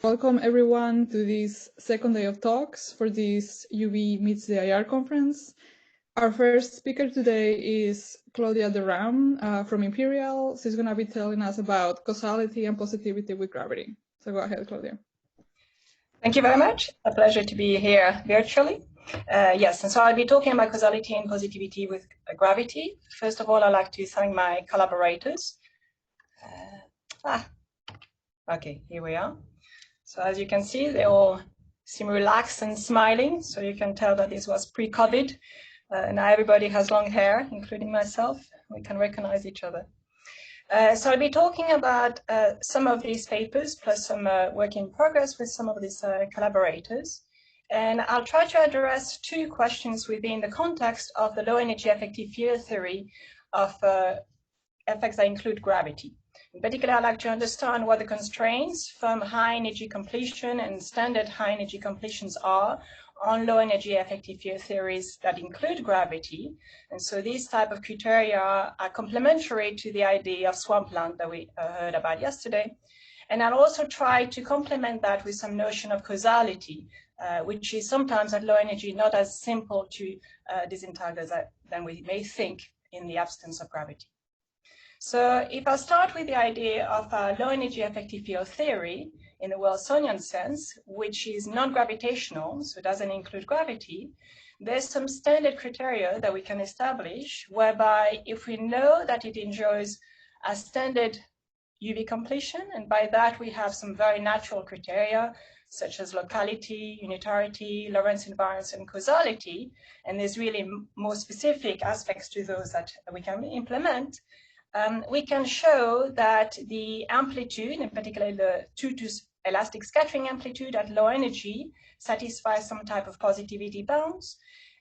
Welcome everyone to this second day of talks for this UV Meets the IR conference. Our first speaker today is Claudia de Rham from Imperial. She's going to be telling us about causality and positivity with gravity. So go ahead, Claudia. Thank you very much. A pleasure to be here virtually. Yes, and so I'll be talking about causality and positivity with gravity. First of all, I'd like to thank my collaborators. Okay, here we are. So as you can see, they all seem relaxed and smiling. So you can tell that this was pre-COVID. Now everybody has long hair, including myself. We can recognize each other. So I'll be talking about some of these papers, plus some work in progress with some of these collaborators. And I'll try to address two questions within the context of the low-energy effective field theory of effects that include gravity. In particular, I'd like to understand what the constraints from high-energy completion and standard high-energy completions are on low-energy effective field theories that include gravity. And so these type of criteria are complementary to the idea of swampland that we heard about yesterday. And I'll also try to complement that with some notion of causality, which is sometimes at low energy not as simple to disentangle than we may think in the absence of gravity. So if I start with the idea of low-energy effective field theory in the Wilsonian sense, which is non-gravitational, so it doesn't include gravity, there's some standard criteria that we can establish, whereby if we know that it enjoys a standard UV completion, and by that we have some very natural criteria, such as locality, unitarity, Lorentz invariance, and causality, and there's really more specific aspects to those that we can implement, we can show that the amplitude, in particular the 2-to elastic scattering amplitude at low energy, satisfies some type of positivity bounds.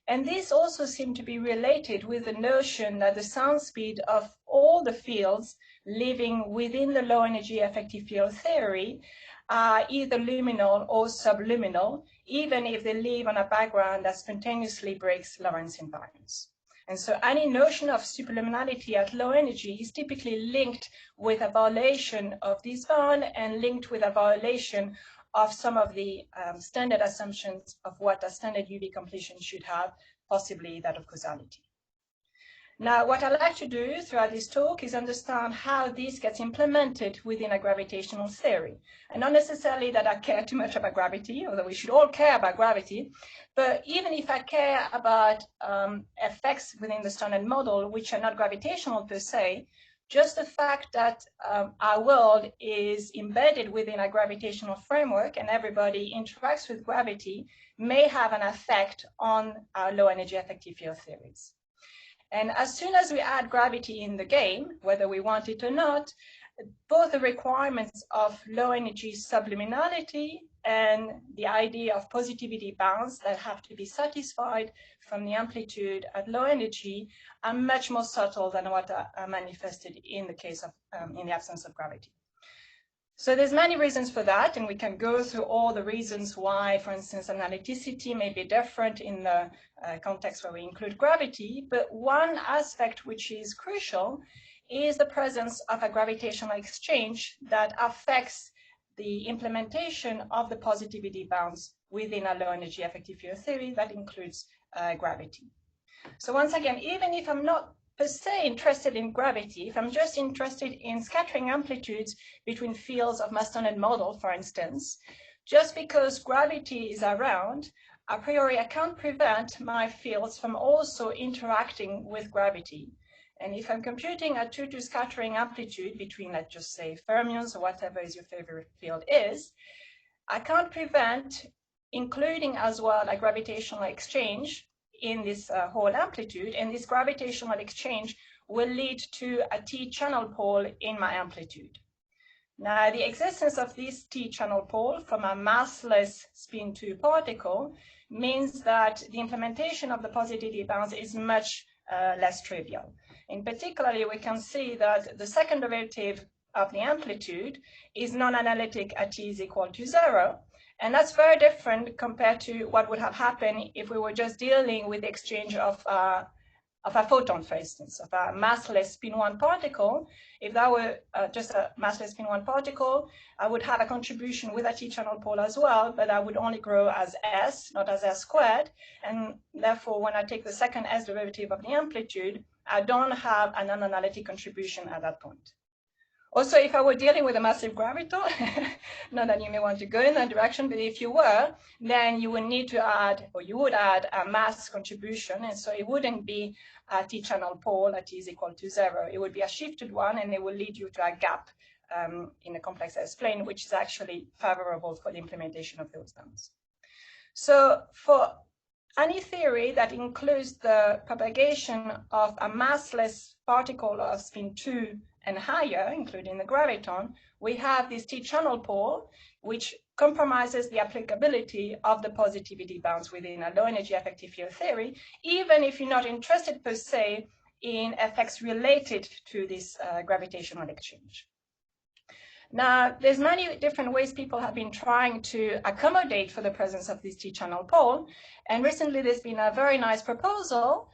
And this also seems to be related with the notion that the sound speed of all the fields living within the low energy effective field theory are either luminal or subluminal, even if they live on a background that spontaneously breaks Lorentz invariance. And so any notion of superluminality at low energy is typically linked with a violation of this bound and linked with a violation of some of the standard assumptions of what a standard UV completion should have, possibly that of causality. Now, what I'd like to do throughout this talk is understand how this gets implemented within a gravitational theory. And not necessarily that I care too much about gravity, although we should all care about gravity, but even if I care about effects within the standard model, which are not gravitational per se, just the fact that our world is embedded within a gravitational framework and everybody interacts with gravity may have an effect on our low energy effective field theories. And as soon as we add gravity in the game, whether we want it or not, both the requirements of low energy subluminality and the idea of positivity bounds that have to be satisfied from the amplitude at low energy are much more subtle than what are manifested in the case of, in the absence of gravity. So there's many reasons for that, and we can go through all the reasons why, for instance, analyticity may be different in the context where we include gravity, but one aspect which is crucial is the presence of a gravitational exchange that affects the implementation of the positivity bounds within a low energy effective field theory that includes gravity. So once again, even if I'm not per se interested in gravity, if I'm just interested in scattering amplitudes between fields of my standard model, for instance, just because gravity is around, a priori I can't prevent my fields from also interacting with gravity. And if I'm computing a 2-to scattering amplitude between, let's just say, fermions or whatever is your favorite field is, I can't prevent including as well a gravitational exchange in this whole amplitude, and this gravitational exchange will lead to a T-channel pole in my amplitude. Now, the existence of this T-channel pole from a massless spin 2 particle means that the implementation of the positivity bounds is much less trivial. In particular, we can see that the second derivative of the amplitude is non-analytic at T is equal to 0. And that's very different compared to what would have happened if we were just dealing with the exchange of of a photon, for instance, of a massless spin-1 particle. If that were just a massless spin-1 particle, I would have a contribution with a T-channel pole as well, but I would only grow as S, not as S squared. And therefore, when I take the second S derivative of the amplitude, I don't have a non-analytic contribution at that point. Also, if I were dealing with a massive graviton, not that you may want to go in that direction, but if you were, then you would need to add, or you would add a mass contribution. And so it wouldn't be a T-channel pole at T is equal to 0. It would be a shifted one, and it will lead you to a gap in a complex S plane, which is actually favorable for the implementation of those bounds. So for any theory that includes the propagation of a massless particle of spin 2 and higher, including the graviton, we have this T-channel pole, which compromises the applicability of the positivity bounds within a low-energy effective field theory, even if you're not interested per se in effects related to this gravitational exchange. Now, there's many different ways people have been trying to accommodate for the presence of this T-channel pole, and recently there's been a very nice proposal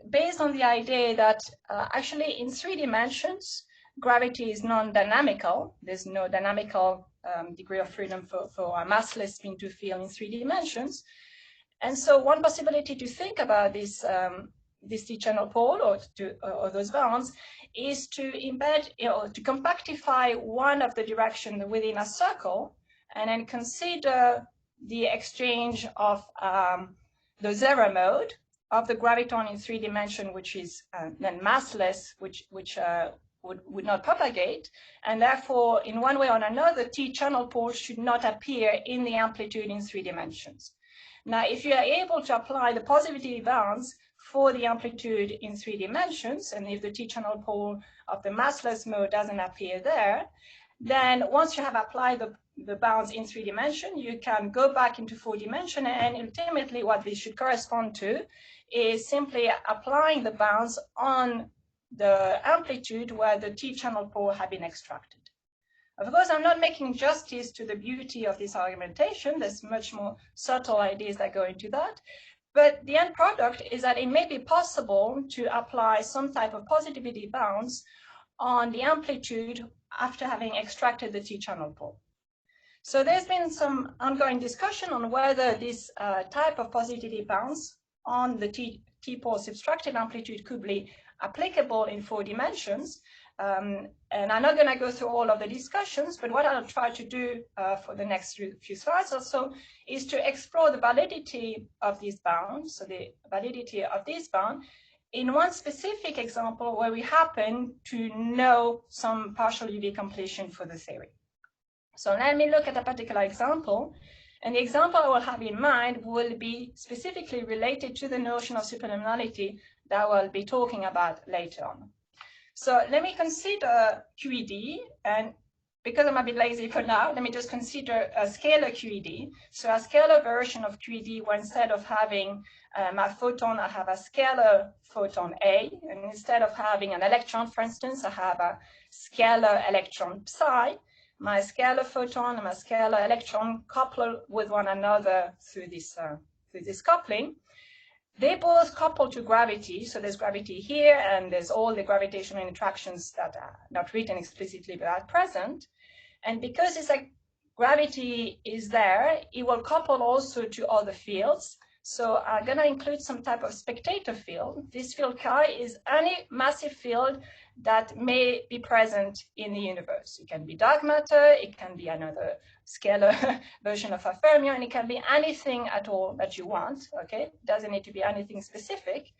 based on the idea that actually in 3 dimensions, gravity is non-dynamical. There's no dynamical degree of freedom for a massless spin-2 field in 3 dimensions. And so one possibility to think about this T-channel pole or those bounds is to embed, to compactify one of the directions within a circle, and then consider the exchange of the 0 mode of the graviton in 3 dimensions, which is then massless, which would not propagate, and therefore, in one way or another, T-channel pole should not appear in the amplitude in 3 dimensions. Now, if you are able to apply the positivity bounds for the amplitude in 3 dimensions, and if the T-channel pole of the massless mode doesn't appear there, then once you have applied the bounds in 3 dimensions, you can go back into 4 dimensions, and ultimately what this should correspond to is simply applying the bounds on the amplitude where the T-channel pole had been extracted. Of course, I'm not making justice to the beauty of this argumentation. There's much more subtle ideas that go into that. But the end product is that it may be possible to apply some type of positivity bounds on the amplitude after having extracted the T-channel pole. So there's been some ongoing discussion on whether this type of positivity bounds on the T-pole subtracted amplitude could be applicable in 4 dimensions. And I'm not going to go through all of the discussions, but what I'll try to do for the next few slides also is to explore the validity of these bounds, so the validity of this bound, in one specific example where we happen to know some partial UV completion for the theory. So let me look at a particular example, and the example I will have in mind will be specifically related to the notion of superluminality that we'll be talking about later on. So let me consider QED, and because I'm a bit lazy for now, let me just consider a scalar QED. So a scalar version of QED, where instead of having my photon, I have a scalar photon A, and instead of having an electron, for instance, I have a scalar electron psi. My scalar photon and my scalar electron couple with one another through this coupling. They both couple to gravity, so there's gravity here, and there's all the gravitational interactions that are not written explicitly but are present. And because it's like gravity is there, it will couple also to other fields. So I'm going to include some type of spectator field. This field chi is any massive field that may be present in the universe. It can be dark matter, it can be another scalar version of a fermion, and it can be anything at all that you want, okay? It doesn't need to be anything specific.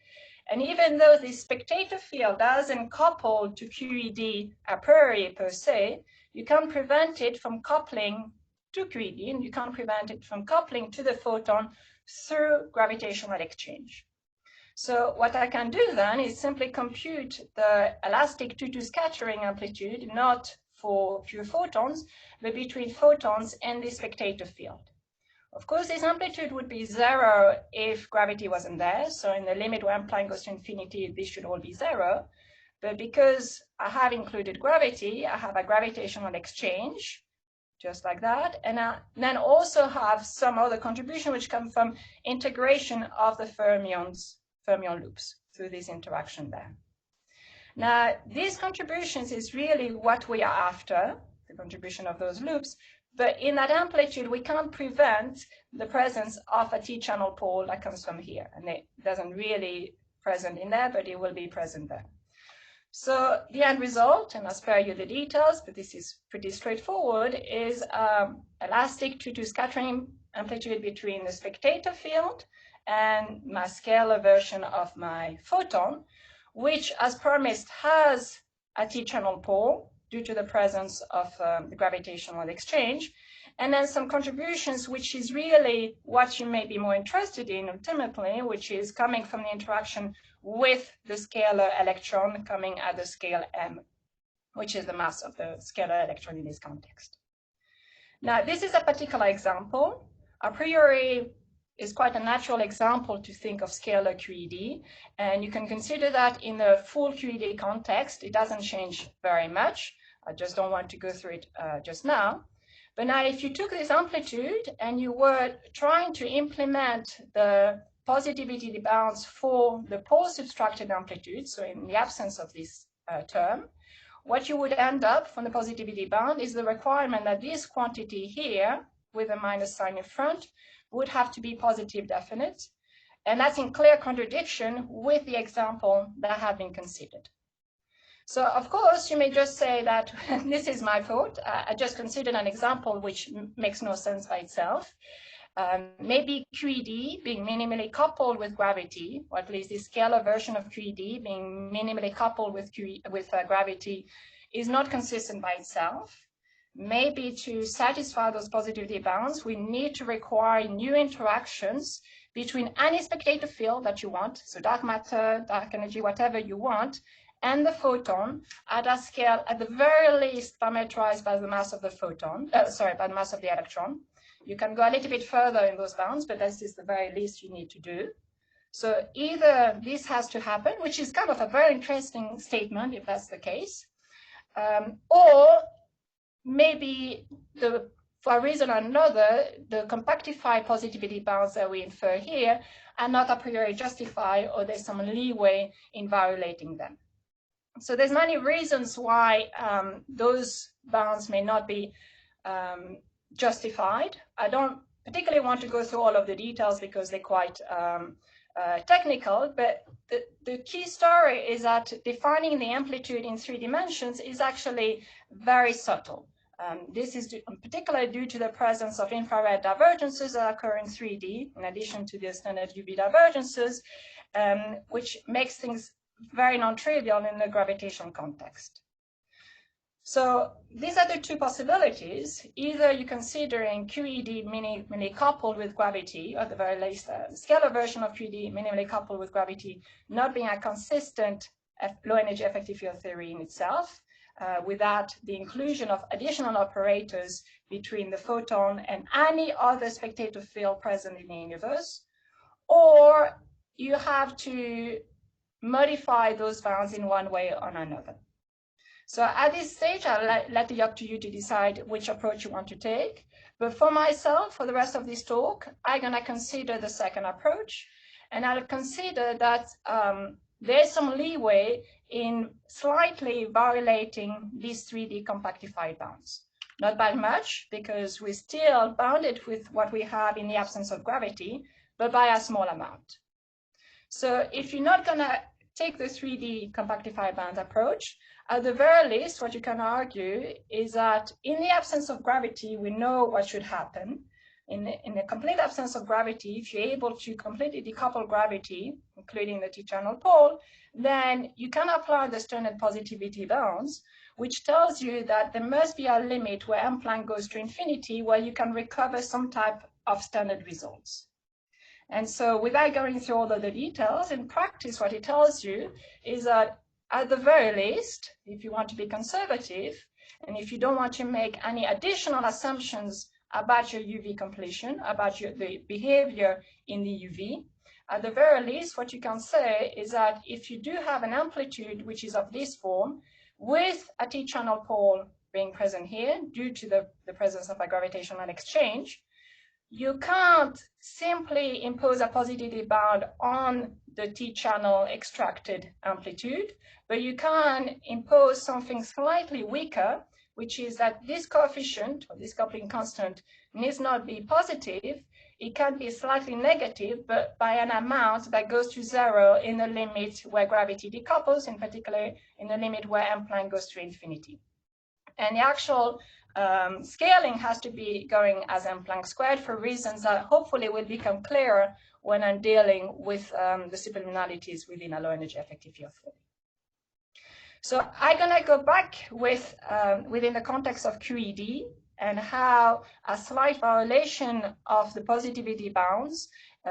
And even though this spectator field doesn't couple to QED a priori per se, you can prevent it from coupling to QED, and you can prevent it from coupling to the photon through gravitational exchange. So what I can do then is simply compute the elastic 2-2 scattering amplitude, not for pure photons, but between photons and the spectator field. Of course, this amplitude would be 0 if gravity wasn't there. So in the limit where Planck goes to infinity, this should all be 0. But because I have included gravity, I have a gravitational exchange, just like that. And I then also have some other contribution which come from integration of the fermion loops. through this interaction there. Now, these contributions is really what we are after, the contribution of those loops, but in that amplitude, we can't prevent the presence of a T-channel pole that comes from here, and it doesn't really present in there, but it will be present there. So the end result, and I'll spare you the details, but this is pretty straightforward, is elastic 2-2 scattering amplitude between the spectator field and my scalar version of my photon, which, as promised, has a T-channel pole due to the presence of the gravitational exchange, and then some contributions, which is really what you may be more interested in ultimately, which is coming from the interaction with the scalar electron coming at the scale m, which is the mass of the scalar electron in this context. Now, this is a particular example. A priori, is quite a natural example to think of scalar QED, and you can consider that in the full QED context. It doesn't change very much. I just don't want to go through it just now. But now, if you took this amplitude and you were trying to implement the positivity bounds for the pole-subtracted amplitude, so in the absence of this term, what you would end up from the positivity bound is the requirement that this quantity here, with a minus sign in front, would have to be positive definite. And that's in clear contradiction with the example that have been considered. So, of course, you may just say that this is my fault. I just considered an example which makes no sense by itself. Maybe QED being minimally coupled with gravity, or at least the scalar version of QED being minimally coupled with gravity, is not consistent by itself. Maybe to satisfy those positivity bounds, we need to require new interactions between any spectator field that you want, so dark matter, dark energy, whatever you want, and the photon at a scale at the very least parameterized by the mass of the photon, by the mass of the electron. You can go a little bit further in those bounds, but this is the very least you need to do. So either this has to happen, which is kind of a very interesting statement if that's the case, or maybe for a reason or another, the compactified positivity bounds that we infer here are not a priori justified, or there's some leeway in violating them. So there's many reasons why those bounds may not be justified. I don't particularly want to go through all of the details because they're quite technical, but the key story is that defining the amplitude in 3 dimensions is actually very subtle. This is particularly due to the presence of infrared divergences that occur in 3D, in addition to the standard UV divergences, which makes things very non-trivial in the gravitational context. So these are the 2 possibilities. Either you're considering QED minimally coupled with gravity, or at the very least, the scalar version of QED minimally coupled with gravity not being a consistent low-energy effective field theory in itself, without the inclusion of additional operators between the photon and any other spectator field present in the universe, or you have to modify those bounds in one way or another. So at this stage, I'll let it up to you to decide which approach you want to take. But for myself, for the rest of this talk, I'm going to consider the second approach, and I'll consider that there's some leeway in slightly violating these 3D compactified bounds. Not by much, because we're still bounded with what we have in the absence of gravity, but by a small amount. So if you're not going to take the 3D compactified bound approach, at the very least, what you can argue is that in the absence of gravity, we know what should happen. In the complete absence of gravity, if you're able to completely decouple gravity, including the T-channel pole, then you can apply the standard positivity bounds, which tells you that there must be a limit where m Planck goes to infinity, where you can recover some type of standard results. And so without going through all of the details, in practice, what it tells you is that at the very least, if you want to be conservative, and if you don't want to make any additional assumptions about your UV completion, about the behavior in the UV, at the very least, what you can say is that if you do have an amplitude which is of this form, with a T-channel pole being present here due to the presence of a gravitational exchange, you can't simply impose a positivity bound on the T-channel extracted amplitude, but you can impose something slightly weaker, which is that this coefficient, or this coupling constant, needs not be positive. It can be slightly negative, but by an amount that goes to 0 in the limit where gravity decouples, in particular in the limit where M' goes to infinity. And the actual scaling has to be going as M Planck squared for reasons that hopefully will become clearer when I'm dealing with the superluminalities within a low energy effective field theory. So I'm going to go back with within the context of QED and how a slight violation of the positivity bounds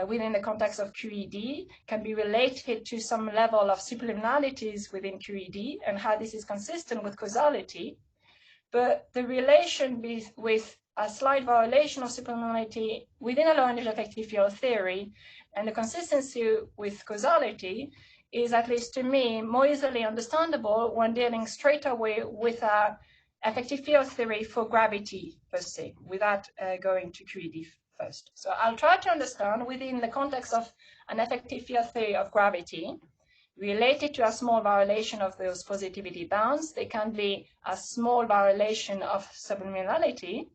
within the context of QED can be related to some level of superluminalities within QED and how this is consistent with causality. But the relation with a slight violation of superluminality within a low energy effective field theory and the consistency with causality is, at least to me, more easily understandable when dealing straight away with a effective field theory for gravity per se, without going to QED first. So I'll try to understand within the context of an effective field theory of gravity, related to a small violation of those positivity bounds. They can be a small violation of superluminality.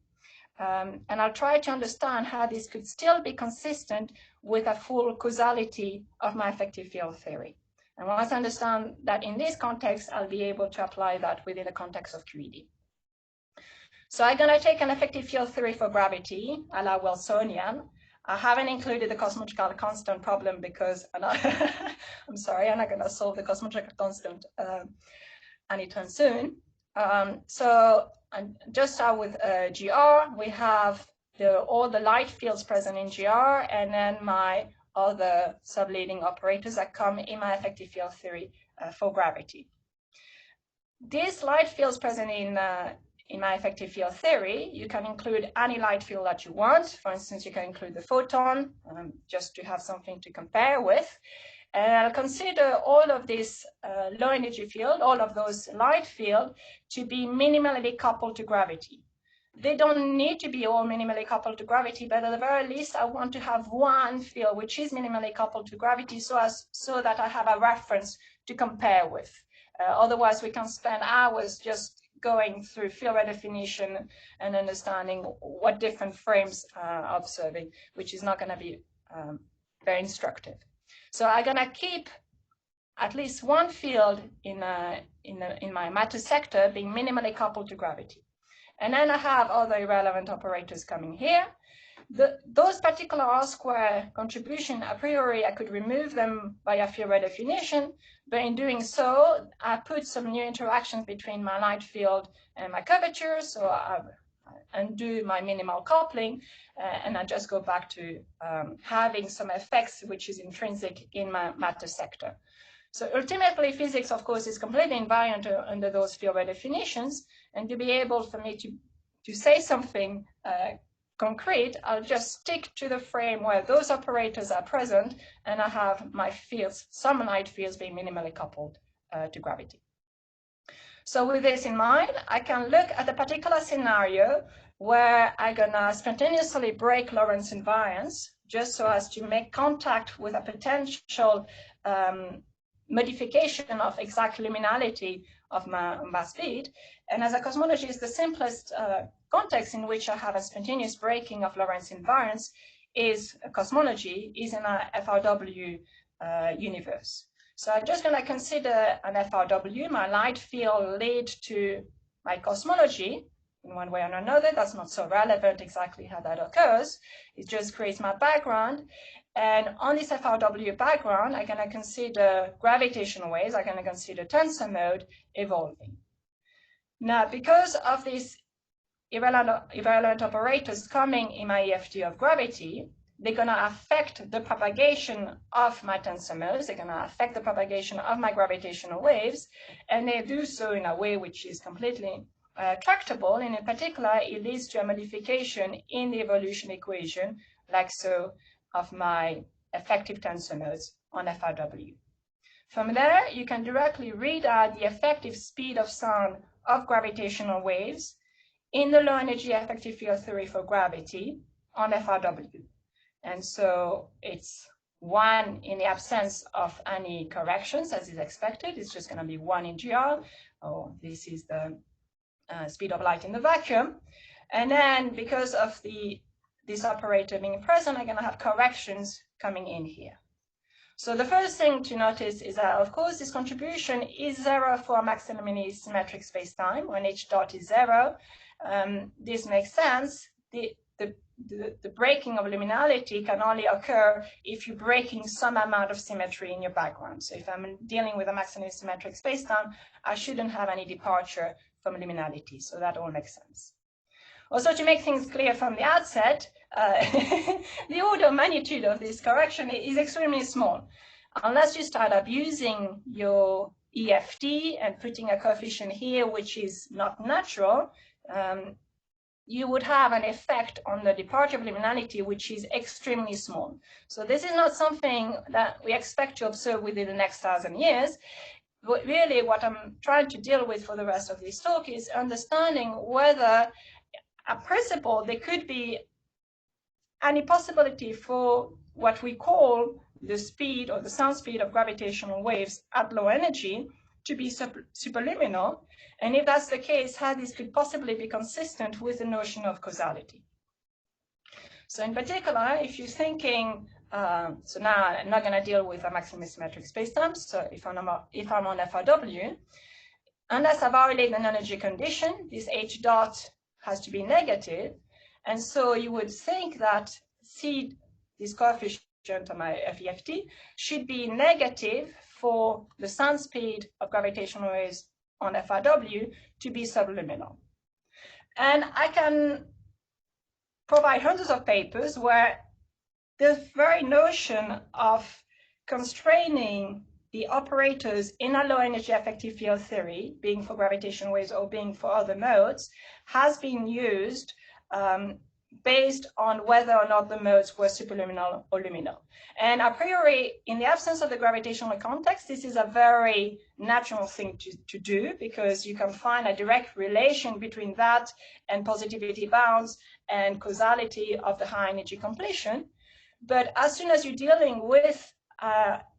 And I'll try to understand how this could still be consistent with a full causality of my effective field theory. And once I understand that in this context, I'll be able to apply that within the context of QED. So I'm going to take an effective field theory for gravity, a la Wilsonian. I haven't included the cosmological constant problem because I'm sorry, I'm not going to solve the cosmological constant anytime soon. So just start with GR. We have all the light fields present in GR, and then my other subleading operators that come in my effective field theory for gravity. These light fields present in my effective field theory, you can include any light field that you want. For instance, you can include the photon, just to have something to compare with. And I'll consider all of this low energy field, all of those light field, to be minimally coupled to gravity. They don't need to be all minimally coupled to gravity, but at the very least, I want to have one field which is minimally coupled to gravity so that I have a reference to compare with. Otherwise, we can spend hours just going through field redefinition and understanding what different frames are observing, which is not going to be very instructive. So I'm going to keep at least one field in my matter sector being minimally coupled to gravity. And then I have other irrelevant operators coming here. Those particular R-square contribution, a priori, I could remove them by a field redefinition, but in doing so, I put some new interactions between my light field and my curvature, so I undo my minimal coupling, and I just go back to having some effects which is intrinsic in my matter sector. So ultimately, physics, of course, is completely invariant under those field redefinitions, and to be able for me to say something concrete, I'll just stick to the frame where those operators are present, and I have my fields, some light fields being minimally coupled to gravity. So with this in mind, I can look at a particular scenario where I'm gonna spontaneously break Lorentz invariance, just so as to make contact with a potential modification of exact luminality of my speed. And as a cosmologist, the simplest context in which I have a spontaneous breaking of Lorentz invariance is cosmology, is in a FRW universe. So I'm just going to consider an FRW, my light field lead to my cosmology in one way or another. That's not so relevant exactly how that occurs. It just creates my background. And on this FRW background, I'm going to consider gravitational waves. I'm going to consider tensor mode evolving. Now, because of these irrelevant operators coming in my EFT of gravity, they're going to affect the propagation of my tensor modes. They're going to affect the propagation of my gravitational waves. And they do so in a way which is completely tractable. And in particular, it leads to a modification in the evolution equation, like so, of my effective tensor modes on FRW. From there, you can directly read out the effective speed of sound of gravitational waves in the low energy effective field theory for gravity on FRW. And so it's 1 in the absence of any corrections, as is expected. It's just going to be 1 in GR, or this is the speed of light in the vacuum. And then because of this operator being present, I'm going to have corrections coming in here. So the first thing to notice is that, of course, this contribution is 0 for a maximally symmetric spacetime. When h dot is 0, this makes sense. The breaking of luminality can only occur if you're breaking some amount of symmetry in your background. So if I'm dealing with a maximally symmetric spacetime, I shouldn't have any departure from luminality. So that all makes sense. Also, to make things clear from the outset, the order of magnitude of this correction is extremely small. Unless you start abusing your EFT and putting a coefficient here, which is not natural, you would have an effect on the departure of luminality, which is extremely small. So this is not something that we expect to observe within the next 1,000 years. But really, what I'm trying to deal with for the rest of this talk is understanding whether, at principle, there could be any possibility for what we call the speed or the sound speed of gravitational waves at low energy to be superluminal. And if that's the case, how this could possibly be consistent with the notion of causality. So in particular, if you're thinking, so now I'm not going to deal with a maximally symmetric spacetime. So if I'm on FRW, unless I violate an energy condition, this h dot has to be negative. And so you would think that C, this coefficient of my EFT, should be negative for the sound speed of gravitational waves on FRW to be subluminal. And I can provide hundreds of papers where the very notion of constraining the operators in a low energy effective field theory, being for gravitational waves or being for other modes, has been used based on whether or not the modes were superluminal or luminal. And a priori, in the absence of the gravitational context, this is a very natural thing to do, because you can find a direct relation between that and positivity bounds and causality of the high energy completion. But as soon as you're dealing with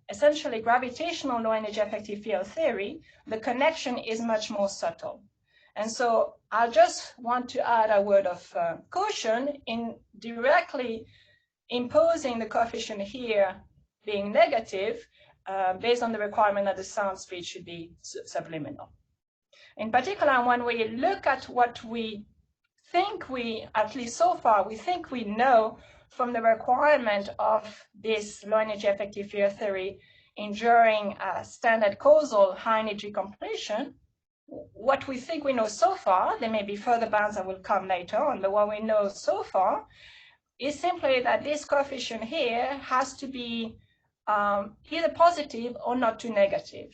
essentially gravitational low energy effective field theory, the connection is much more subtle. And so I just want to add a word of caution in directly imposing the coefficient here being negative based on the requirement that the sound speed should be subliminal. In particular, when we look at what we think at least so far, we think we know from the requirement of this low energy effective field theory enduring a standard causal high energy completion, what we think we know so far, there may be further bounds that will come later on, but what we know so far is simply that this coefficient here has to be either positive or not too negative.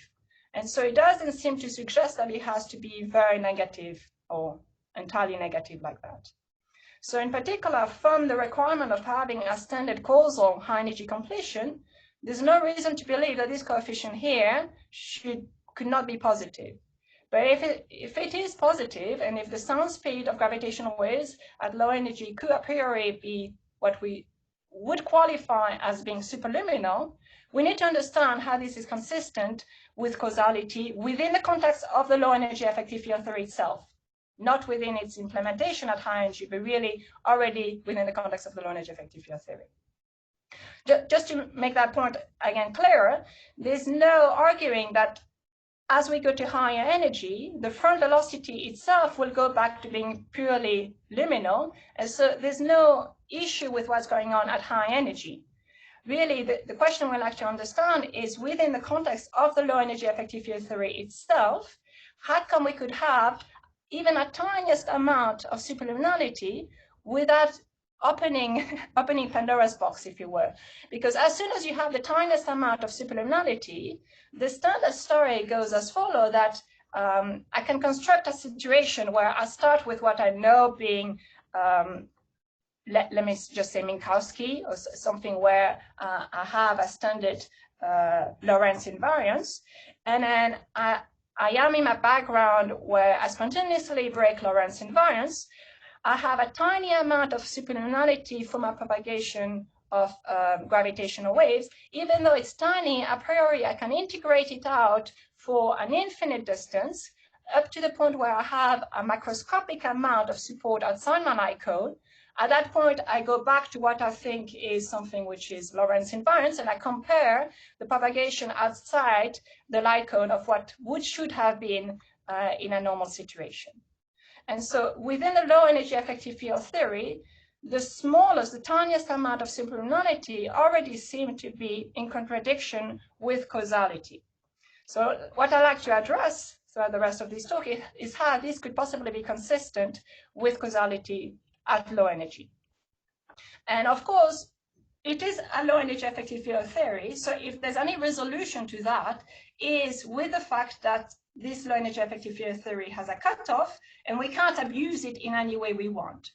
And so it doesn't seem to suggest that it has to be very negative or entirely negative like that. So in particular, from the requirement of having a standard causal high energy completion, there's no reason to believe that this coefficient here could not be positive. But if it is positive, and if the sound speed of gravitational waves at low energy could a priori be what we would qualify as being superluminal, we need to understand how this is consistent with causality within the context of the low energy effective field theory itself, not within its implementation at high energy, but really already within the context of the low energy effective field theory. Just to make that point again clearer, there's no arguing that as we go to higher energy, the front velocity itself will go back to being purely luminal. And so there's no issue with what's going on at high energy. Really, the question we'd like to understand is within the context of the low energy effective field theory itself, how come we could have even a tiniest amount of superluminality without opening Pandora's box, if you will? Because as soon as you have the tiniest amount of superluminality, the standard story goes as follows, that I can construct a situation where I start with what I know being, let me just say Minkowski, or something where I have a standard Lorentz invariance, and then I am in my background where I spontaneously break Lorentz invariance. I have a tiny amount of superluminality for my propagation of gravitational waves, even though it's tiny, a priori I can integrate it out for an infinite distance up to the point where I have a macroscopic amount of support outside my light cone. At that point, I go back to what I think is something which is Lorentz invariance, and I compare the propagation outside the light cone of what should have been in a normal situation. And so within the low energy effective field theory, the smallest, the tiniest amount of superluminality already seem to be in contradiction with causality. So what I like to address throughout the rest of this talk is how this could possibly be consistent with causality at low energy. And of course, it is a low energy effective field theory. So if there's any resolution to that, is with the fact that this low energy effective field theory has a cutoff and we can't abuse it in any way we want.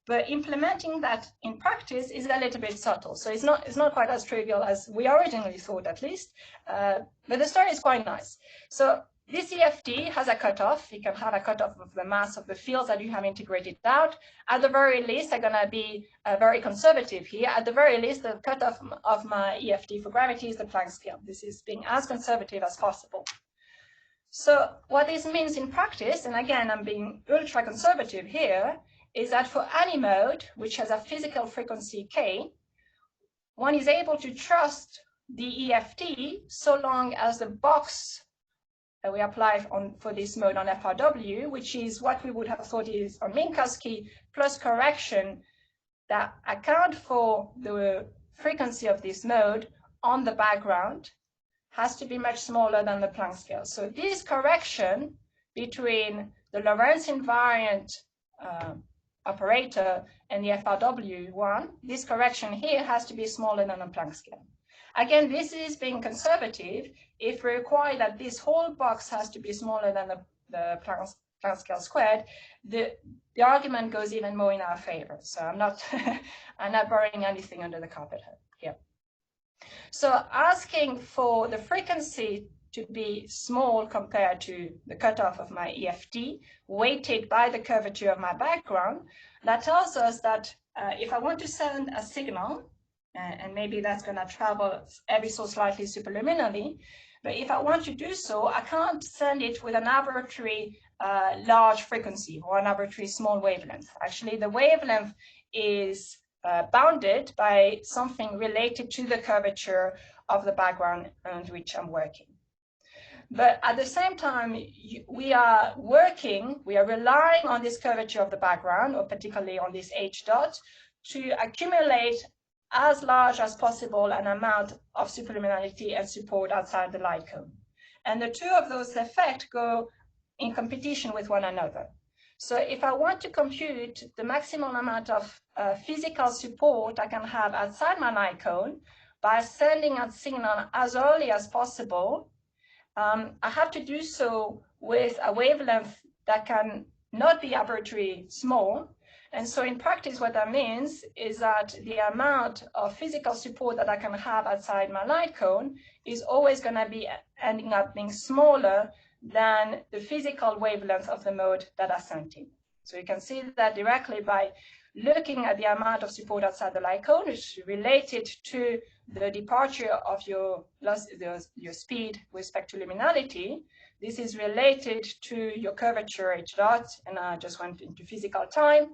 But implementing that in practice is a little bit subtle. So it's not quite as trivial as we originally thought, at least. But the story is quite nice. So this EFT has a cutoff. You can have a cutoff of the mass of the fields that you have integrated out. At the very least, I'm going to be very conservative here. At the very least, the cutoff of my EFT for gravity is the Planck scale. This is being as conservative as possible. So what this means in practice, and again, I'm being ultra conservative here, is that for any mode which has a physical frequency k, one is able to trust the EFT so long as the box that we apply for this mode on FRW, which is what we would have thought is on Minkowski plus correction that account for the frequency of this mode on the background, has to be much smaller than the Planck scale. So this correction between the Lorentz invariant operator and the FRW one, this correction here has to be smaller than a Planck scale. Again, this is being conservative. If we require that this whole box has to be smaller than the Planck scale squared, the argument goes even more in our favor. So I'm not burying anything under the carpet here. So asking for the frequency to be small compared to the cutoff of my EFT, weighted by the curvature of my background, that tells us that if I want to send a signal, and maybe that's going to travel ever so slightly superluminally, but if I want to do so, I can't send it with an arbitrary large frequency or an arbitrary small wavelength. Actually, the wavelength is bounded by something related to the curvature of the background on which I'm working. But at the same time, we are relying on this curvature of the background, or particularly on this H dot, to accumulate as large as possible an amount of superluminality and support outside the light cone. And the two of those effects go in competition with one another. So if I want to compute the maximum amount of physical support I can have outside my light cone by sending a signal as early as possible, I have to do so with a wavelength that can not be arbitrarily small. And so in practice, what that means is that the amount of physical support that I can have outside my light cone is always going to be ending up being smaller than the physical wavelength of the mode that I sent in. So you can see that directly by looking at the amount of support outside the light cone, which is related to the departure of your speed with respect to luminality. This is related to your curvature H dot, and I just went into physical time.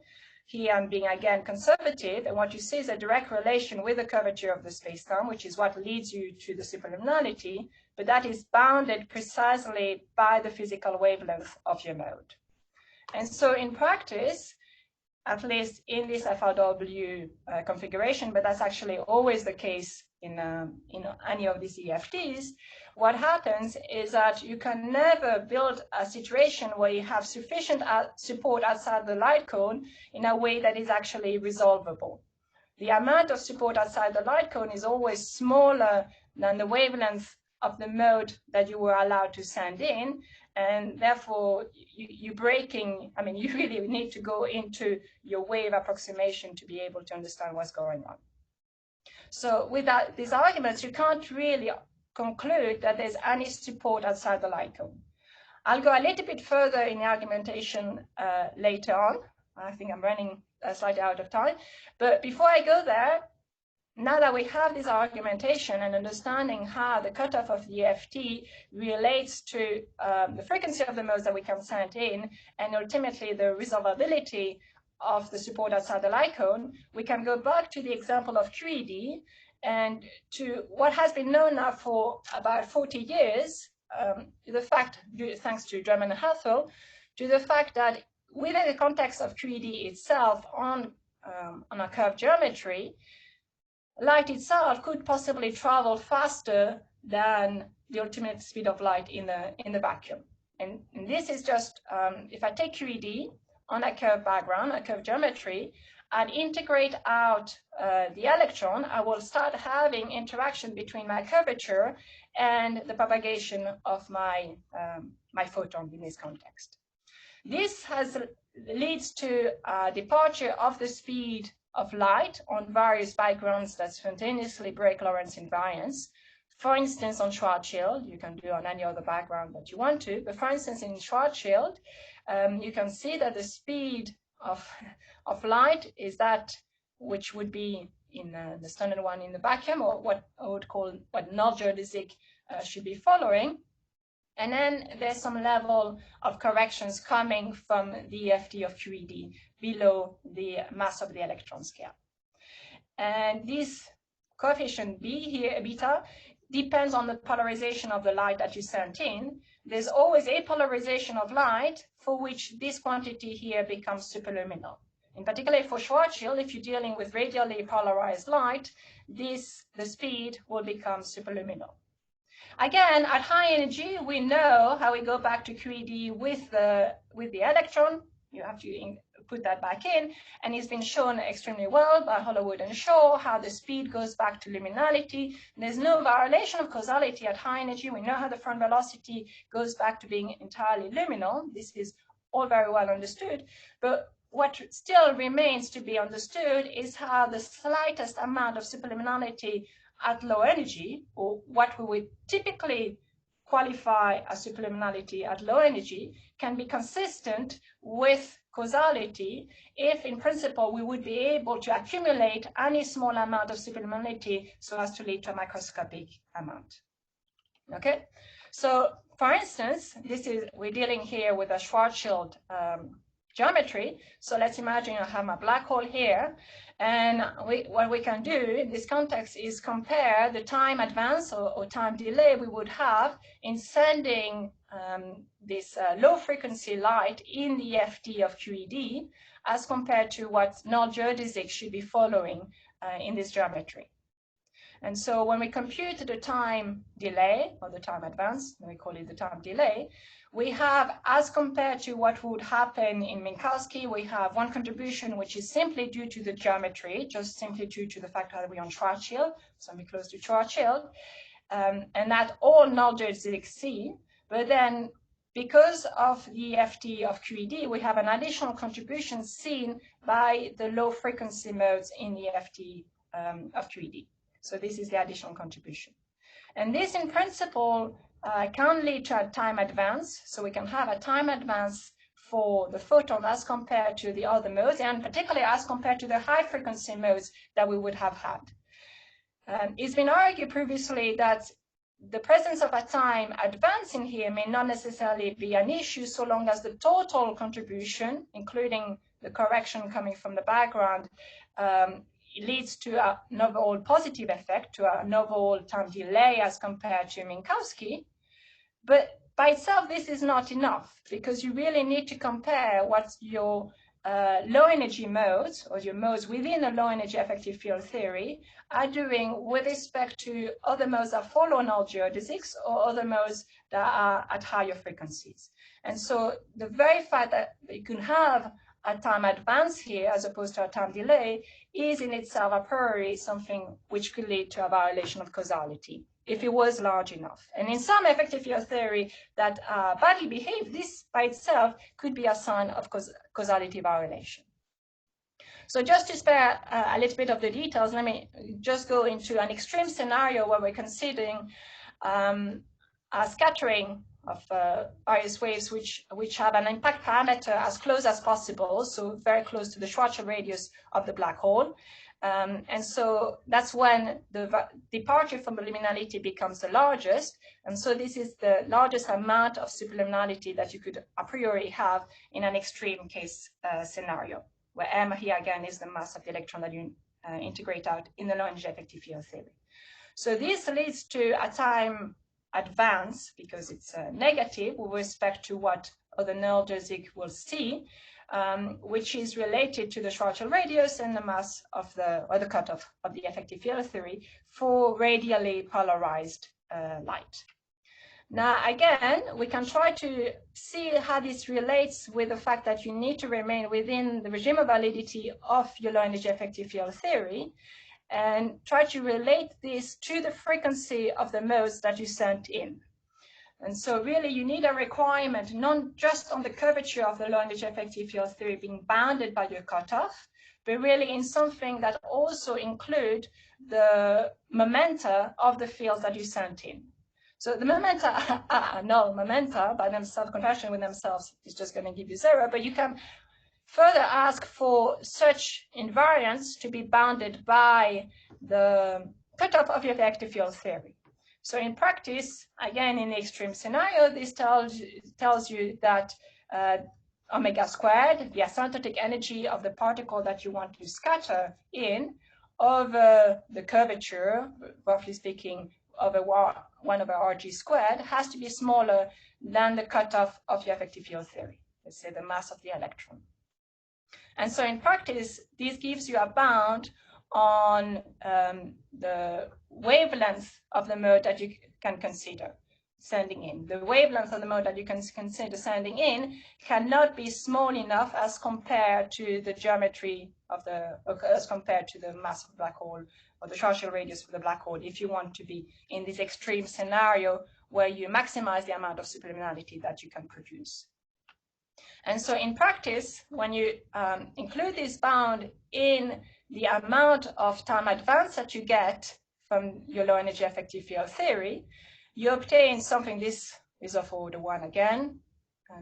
Here I'm being again conservative, and what you see is a direct relation with the curvature of the spacetime, which is what leads you to the superluminality, but that is bounded precisely by the physical wavelength of your mode. And so in practice, at least in this FRW configuration, but that's actually always the case in any of these EFTs, what happens is that you can never build a situation where you have sufficient support outside the light cone in a way that is actually resolvable. The amount of support outside the light cone is always smaller than the wavelength of the mode that you were allowed to send in, and therefore you really need to go into your wave approximation to be able to understand what's going on. So with these arguments, you can't really conclude that there's any support outside the light cone. I'll go a little bit further in the argumentation later on. I think I'm running slightly out of time. But before I go there, now that we have this argumentation and understanding how the cutoff of the EFT relates to the frequency of the modes that we can send in, and ultimately the resolvability of the support outside the light cone, we can go back to the example of QED and to what has been known now for about 40 years, the fact, thanks to Rham and Hathel, to the fact that within the context of QED itself on a curved geometry, light itself could possibly travel faster than the ultimate speed of light in the vacuum. And this is just, if I take QED on a curved background, a curved geometry, and integrate out the electron, I will start having interaction between my curvature and the propagation of my, my photon in this context. This leads to a departure of the speed of light on various backgrounds that spontaneously break Lorentz invariance. For instance, on Schwarzschild, you can do on any other background that you want to, but for instance, in Schwarzschild, you can see that the speed of light is that which would be in the standard one in the vacuum, or what I would call what null-geodesic should be following. And then there's some level of corrections coming from the EFT of QED below the mass of the electron scale. And this coefficient B here, beta, depends on the polarization of the light that you sent in. There's always a polarization of light for which this quantity here becomes superluminal. In particular, for Schwarzschild, if you're dealing with radially polarized light, the speed will become superluminal. Again, at high energy, we know how we go back to QED with the electron. You have to put that back in, and it's been shown extremely well by Hollowood and Shaw how the speed goes back to luminality. There's no violation of causality at high energy. We know how the front velocity goes back to being entirely luminal. This is all very well understood, but what still remains to be understood is how the slightest amount of superluminality at low energy, or what we would typically qualify as superluminality at low energy, can be consistent with causality if, in principle, we would be able to accumulate any small amount of superluminality so as to lead to a microscopic amount. Okay, so for instance, we're dealing here with a Schwarzschild geometry. So let's imagine I have my black hole here, and what we can do in this context is compare the time advance or time delay we would have in sending this low frequency light in the EFT of QED as compared to what null-geodesic should be following in this geometry. And so when we compute the time delay, or the time advance, we call it the time delay, we have, as compared to what would happen in Minkowski, we have one contribution which is simply due to the geometry, just simply due to the fact that we're on Schwarzschild, so we're close to Schwarzschild, and that all null-geodesic C. But then, because of the EFT of QED, we have an additional contribution seen by the low frequency modes in the EFT of QED. So this is the additional contribution. And this, in principle, can lead to a time advance. So we can have a time advance for the photon as compared to the other modes, and particularly as compared to the high frequency modes that we would have had. It's been argued previously that the presence of a time advancing here may not necessarily be an issue so long as the total contribution, including the correction coming from the background, it leads to an overall positive effect, to an overall time delay as compared to Minkowski. But by itself, this is not enough, because you really need to compare what your low energy modes, or your modes within a low energy effective field theory, are doing with respect to other modes that follow null-geodesics or other modes that are at higher frequencies. And so the very fact that you can have a time advance here as opposed to a time delay is in itself a priori something which could lead to a violation of causality if it was large enough. And in some effective field theory that badly behave, this by itself could be a sign of causality violation. So just to spare a little bit of the details, let me just go into an extreme scenario where we're considering a scattering of various waves which have an impact parameter as close as possible, so very close to the Schwarzschild radius of the black hole. And so that's when the departure from the luminality becomes the largest. And so this is the largest amount of superluminality that you could a priori have in an extreme case scenario, where m here again is the mass of the electron that you integrate out in the low-energy effective field theory. So this leads to a time advance, because it's negative with respect to what other geodesic will see, which is related to the Schwarzschild radius and the mass of the cutoff of the effective field theory for radially polarized light. Now, again, we can try to see how this relates with the fact that you need to remain within the regime of validity of your low energy effective field theory, and try to relate this to the frequency of the modes that you sent in. And so really you need a requirement, not just on the curvature of the low energy effective field theory being bounded by your cutoff, but really in something that also include the momenta of the fields that you sent in. So the momenta are null momenta by themselves, comparison with themselves is just going to give you 0, but you can further ask for such invariants to be bounded by the cutoff of your effective field theory. So in practice, again, in the extreme scenario, this tells you that omega squared, the asymptotic energy of the particle that you want to scatter in, over the curvature, roughly speaking, over 1 over Rg squared, has to be smaller than the cutoff of your effective field theory, let's say the mass of the electron. And so in practice, this gives you a bound on the wavelength of the mode that you can consider sending in. The wavelength of the mode that you can consider sending in cannot be small enough as compared to the geometry of as compared to the mass of the black hole or the Schwarzschild radius for the black hole, if you want to be in this extreme scenario where you maximize the amount of superluminality that you can produce. And so in practice, when you include this bound in the amount of time advance that you get from your low energy effective field theory, you obtain something, this is of order 1 again,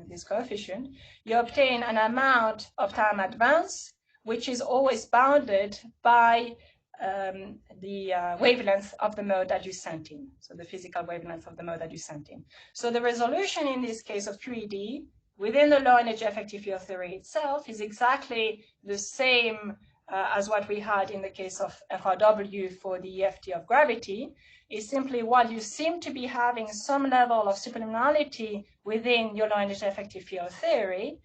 this coefficient, you obtain an amount of time advance, which is always bounded by the wavelength of the mode that you sent in, so the physical wavelength of the mode that you sent in. So the resolution in this case of QED within the low energy effective field theory itself is exactly the same as what we had in the case of FRW for the EFT of gravity. Is simply while you seem to be having some level of superluminality within your low energy effective field theory,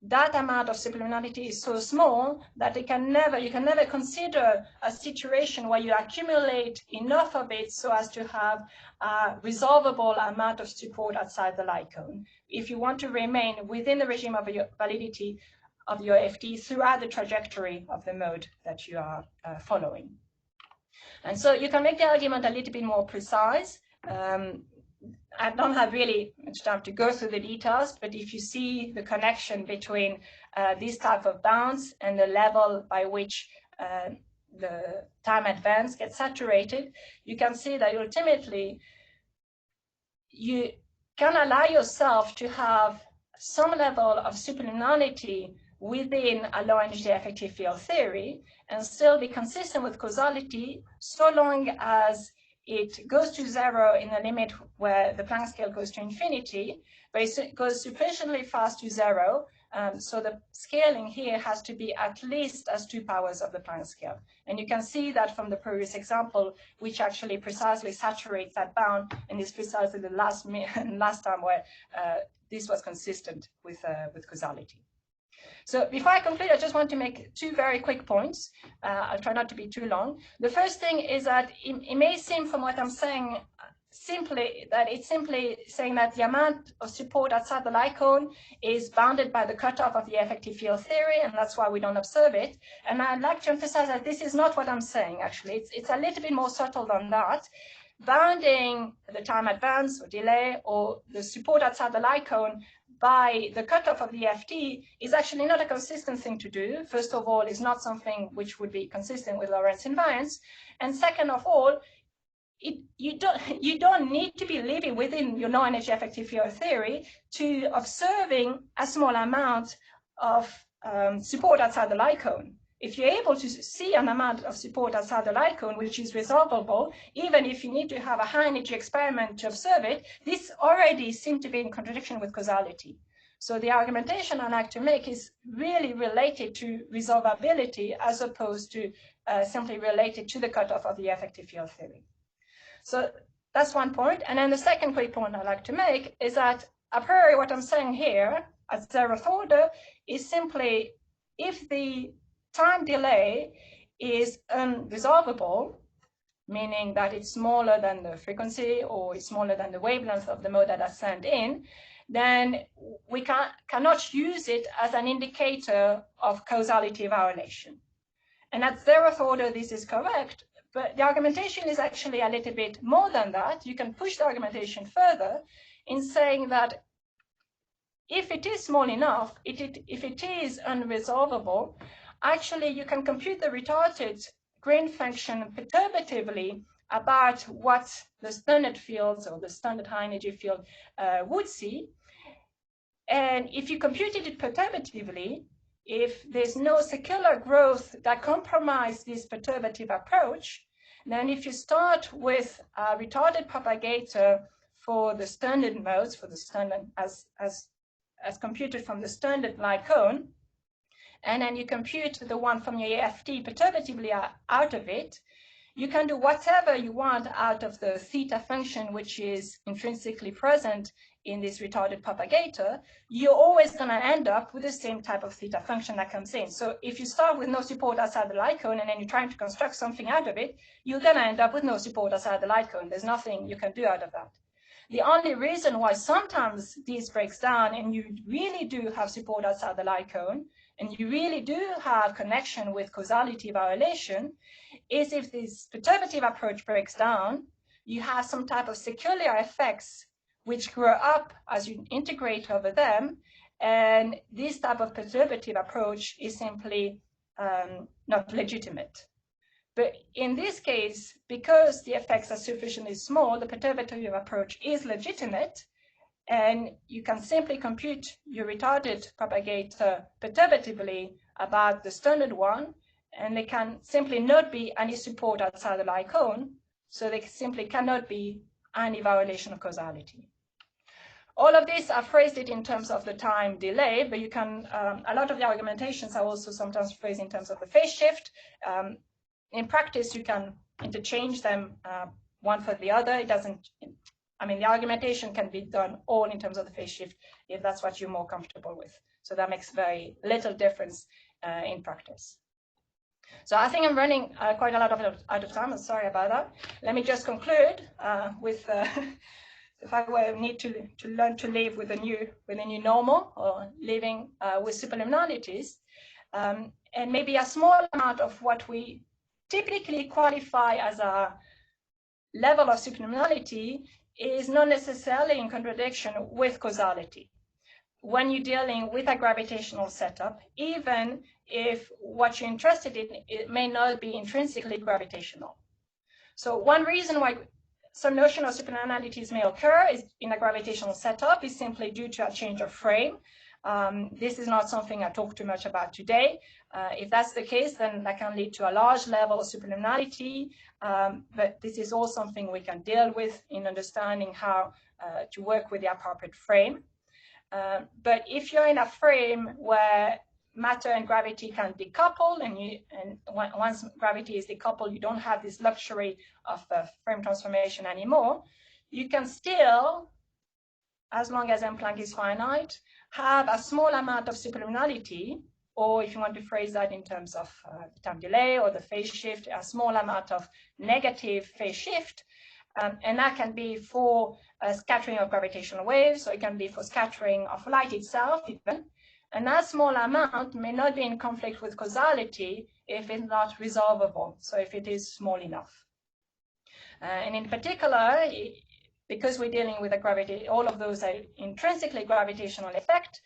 that amount of superluminality is so small that you can never consider a situation where you accumulate enough of it so as to have a resolvable amount of support outside the light cone, if you want to remain within the regime of your validity of your EFT throughout the trajectory of the mode that you are following. And so you can make the argument a little bit more precise. I don't have really much time to go through the details, but if you see the connection between these type of bounds and the level by which the time advance gets saturated, you can see that ultimately you can allow yourself to have some level of superluminality within a low energy effective field theory and still be consistent with causality, so long as it goes to 0 in the limit where the Planck scale goes to infinity, but it goes sufficiently fast to 0. So the scaling here has to be at least as 2 powers of the Planck scale. And you can see that from the previous example, which actually precisely saturates that bound, and is precisely the last time where this was consistent with causality. So before I conclude, I just want to make 2 very quick points. I'll try not to be too long. The first thing is that it may seem from what I'm saying it's simply saying that the amount of support outside the light cone is bounded by the cutoff of the effective field theory, and that's why we don't observe it. And I'd like to emphasize that this is not what I'm saying, actually. It's a little bit more subtle than that. Bounding the time advance or delay or the support outside the light cone by the cutoff of the EFT is actually not a consistent thing to do. First of all, it's not something which would be consistent with Lorentz invariance. And second of all, you don't need to be living within your low energy effective field theory to observing a small amount of support outside the light cone. if you're able to see an amount of support outside the light cone, which is resolvable, even if you need to have a high energy experiment to observe it, this already seems to be in contradiction with causality. So the argumentation I like to make is really related to resolvability as opposed to simply related to the cutoff of the effective field theory. So that's one point. And then the second quick point I like to make is that a priori what I'm saying here at 0th order is simply if the time delay is unresolvable, meaning that it's smaller than the frequency or it's smaller than the wavelength of the mode that I sent in, then we cannot use it as an indicator of causality violation. And at 0th order, this is correct, but the argumentation is actually a little bit more than that. You can push the argumentation further in saying that if it is small enough, if it is unresolvable, actually you can compute the retarded grain function perturbatively about what the standard fields or the standard high energy field would see. And if you computed it perturbatively, if there's no secular growth that compromises this perturbative approach, then if you start with a retarded propagator for the standard modes, for the standard as computed from the standard light cone, and then you compute the one from your EFT perturbatively out of it, you can do whatever you want out of the theta function, which is intrinsically present in this retarded propagator. You're always going to end up with the same type of theta function that comes in. So if you start with no support outside the light cone and then you're trying to construct something out of it, you're going to end up with no support outside the light cone. There's nothing you can do out of that. The only reason why sometimes this breaks down and you really do have support outside the light cone and you really do have connection with causality violation is if this perturbative approach breaks down, you have some type of secular effects which grow up as you integrate over them, and this type of perturbative approach is simply not legitimate. But in this case, because the effects are sufficiently small, the perturbative approach is legitimate, and you can simply compute your retarded propagator perturbatively about the standard one, and they can simply not be any support outside the light cone, so they simply cannot be any violation of causality. All of this, I've phrased it in terms of the time delay, but you can, a lot of the argumentations are also sometimes phrased in terms of the phase shift. In practice, you can interchange them one for the other. It doesn't, I mean, the argumentation can be done all in terms of the phase shift if that's what you're more comfortable with. So that makes very little difference in practice. So I think I'm running quite a lot out of time. I'm sorry about that. Let me just conclude with the fact where we need to learn to live with a new normal, or living with superluminalities, and maybe a small amount of what we typically qualify as a level of superluminality is not necessarily in contradiction with causality when you're dealing with a gravitational setup, even if what you're interested in, it may not be intrinsically gravitational. So one reason why some notion of superluminalities may occur is in a gravitational setup is simply due to a change of frame. This is not something I talk too much about today. If that's the case, then that can lead to a large level of superluminality, but this is all something we can deal with in understanding how to work with the appropriate frame. But if you're in a frame where matter and gravity can decouple, and once gravity is decoupled, you don't have this luxury of frame transformation anymore, you can still, as long as M-Planck is finite, have a small amount of superluminality, or if you want to phrase that in terms of the time delay or the phase shift, a small amount of negative phase shift. And that can be for scattering of gravitational waves, or it can be for scattering of light itself even. And that small amount may not be in conflict with causality if it's not resolvable, so if it is small enough. And in particular, because we're dealing with a gravity, all of those are intrinsically gravitational effect,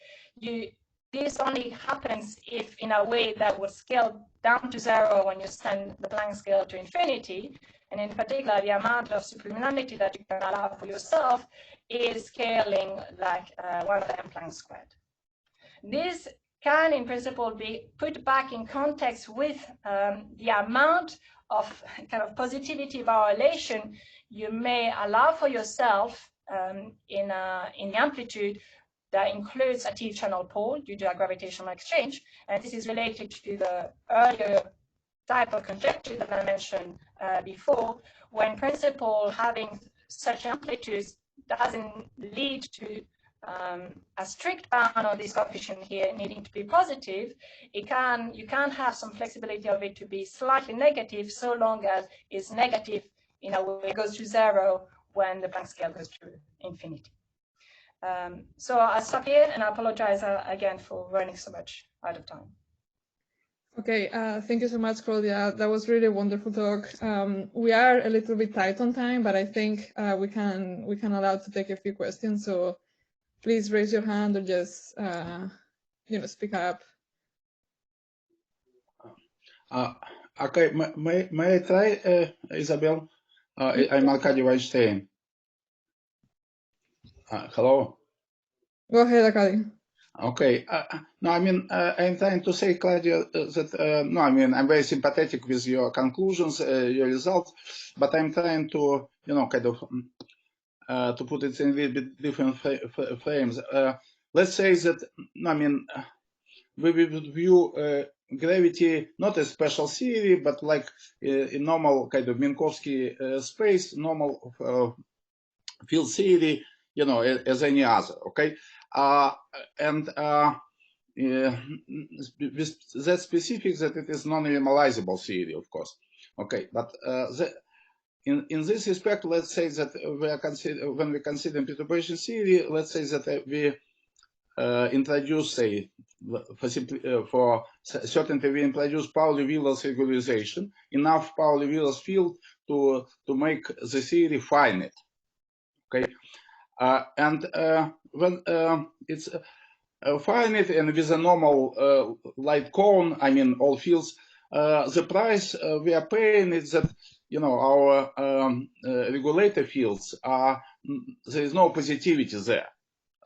this only happens if in a way that would scale down to zero when you send the Planck scale to infinity. And in particular, the amount of superluminality that you can allow for yourself is scaling like 1 over M Planck squared. This can in principle be put back in context with the amount of kind of positivity violation you may allow for yourself in the amplitude that includes a T-channel pole due to a gravitational exchange. And this is related to the earlier type of conjecture that I mentioned before, when in principle having such amplitudes doesn't lead to a strict bound on this coefficient here needing to be positive. You can have some flexibility of it to be slightly negative, so long as it's negative in a way it goes to zero when the Planck scale goes to infinity. So I'll stop here, and I apologize again for running so much out of time. Okay, thank you so much, Claudia. That was really a wonderful talk. We are a little bit tight on time, but I think we can allow to take a few questions. So please raise your hand or just speak up. Okay, may I try, Isabel? I'm Arkady Weinstein. Hello. Go ahead, Arkady. Okay. No, I mean, I'm trying to say, Claudia, that no, I mean, I'm very sympathetic with your conclusions, your results, but I'm trying to, kind of to put it in a little bit different frames. Let's say that, I mean, we would view gravity not as special theory, but like in normal kind of Minkowski space, normal field theory, as any other. Okay. And with that specific that it is non-renormalizable theory, of course. Okay, but in this respect, let's say that when we consider perturbation theory, let's say that we introduce, say, for certainty, we introduce Pauli-Wheeler's regularization, enough Pauli-Wheeler's field to make the theory finite. Okay, and when it's finite and with a normal light cone, I mean all fields, the price we are paying is that our regulator fields are, there is no positivity there,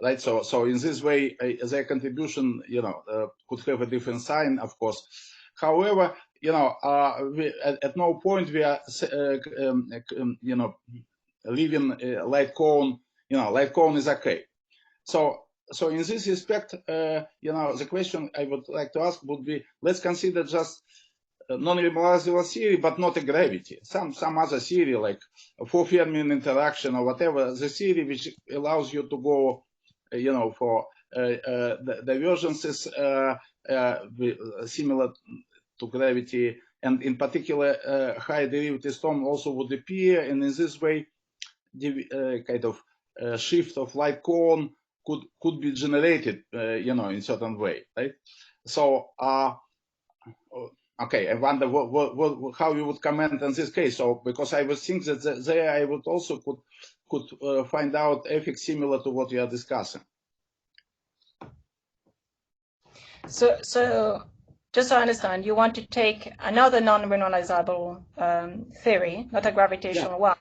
right? So in this way, their contribution, could have a different sign, of course. However, we, at no point we are, leaving a light cone. Light cone is okay. So in this respect, the question I would like to ask would be: let's consider just non-renormalizable theory, but not a gravity. Some other theory like a four-Fermion interaction or whatever. The theory which allows you to go, for divergences similar to gravity, and in particular, high derivative storm also would appear, and in this way, the kind of shift of light cone could be generated, in certain way, right? So, okay, I wonder how you would comment on this case. So, because I would think that there I would also could find out effects similar to what you are discussing. So just so I understand, you want to take another non-renormalizable theory, not a gravitational one,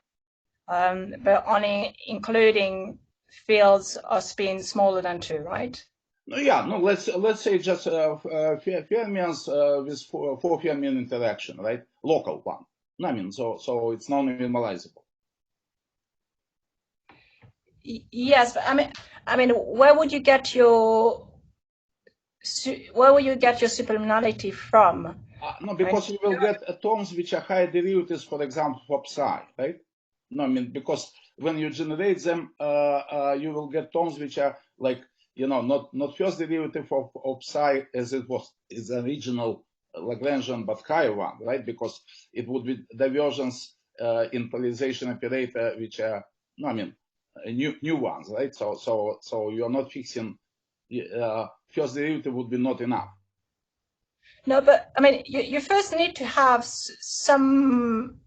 but only including fields of spin smaller than 2, right? Yeah, no. Let's say just fermions with four Fermion interaction, right? Local one. I mean, so it's non-renormalizable. Yes, but I mean, where would you get your superluminality from? No, because you will get terms which are high derivatives, for example, for psi, right? No, I mean, because when you generate them, you will get terms which are like, not first derivative of psi as it was is the original Lagrangian, but higher one, right? Because it would be divergence in polarization operator, which are, new ones, right? So you're not fixing first derivative would be not enough. No, but I mean, you first need to have some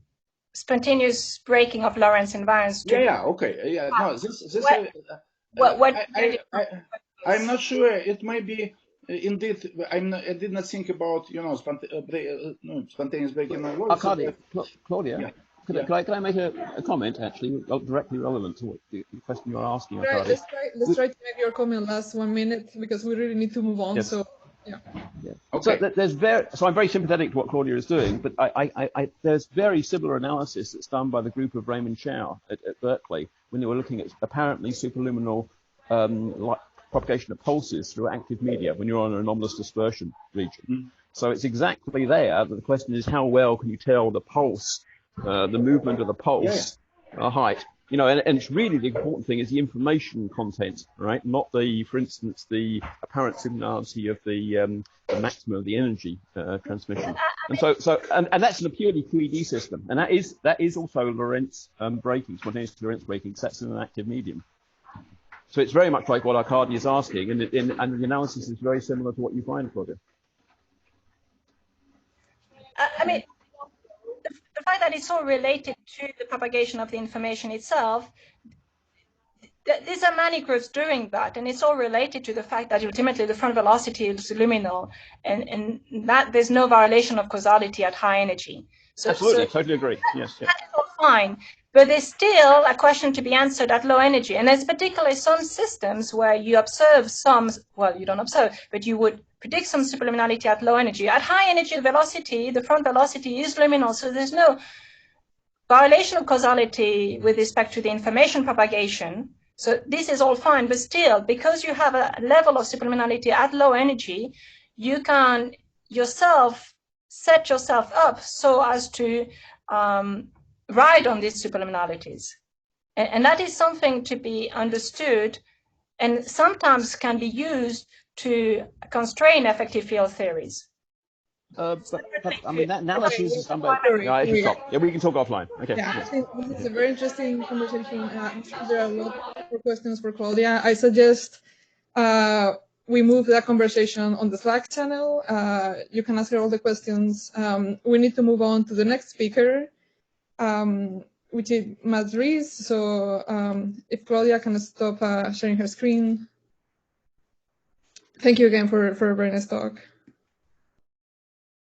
spontaneous breaking of Lorentz invariance. Yeah, okay, yeah. No, I'm not sure. It may be indeed. I did not think about spontaneous breaking of Lorentz. Claudia. Yeah. Can I make a comment actually directly relevant to what the question you're asking? Right, let's try to make your comment last 1 minute because we really need to move on. Yes. So Yeah. Yeah. Okay. So I'm very sympathetic to what Claudia is doing, but there's very similar analysis that's done by the group of Rham and Chow at Berkeley when they were looking at apparently superluminal propagation of pulses through active media when you're on an anomalous dispersion region. Mm. So it's exactly there, but the question is how well can you tell the pulse, the movement of the pulse, height. You know, and it's really the important thing is the information content, right? Not the, for instance, the apparent superluminality of the maximum of the energy transmission. And and that's in a purely QED system, and that is also Lorentz braking, spontaneous Lorentz braking. So that's in an active medium. So it's very much like what Arkady is asking, and the analysis is very similar to what you find, Claudia. I mean, the fact that it's all related to the propagation of the information itself, these are many groups doing that, and it's all related to the fact that ultimately the front velocity is luminal, and that there's no violation of causality at high energy. So, absolutely, totally agree. Yes, that is all fine, but there's still a question to be answered at low energy, and there's particularly some systems where you observe some, well, you don't observe, but you would predict some superluminality at low energy. At high energy velocity, the front velocity is luminal, so there's no violation of causality with respect to the information propagation. So this is all fine, but still, because you have a level of superluminality at low energy, you can yourself set yourself up so as to ride on these superluminalities. And that is something to be understood and sometimes can be used to constrain effective field theories. Okay. I mean, that analysis is done by. Sorry, Yeah, I should stop. Yeah, we can talk offline. Okay. Yeah, I think this is a very interesting conversation. I'm sure there are a lot more questions for Claudia. I suggest we move that conversation on the Slack channel. You can ask her all the questions. We need to move on to the next speaker, which is Matt Rees. So if Claudia can stop sharing her screen. Thank you again for a very nice talk.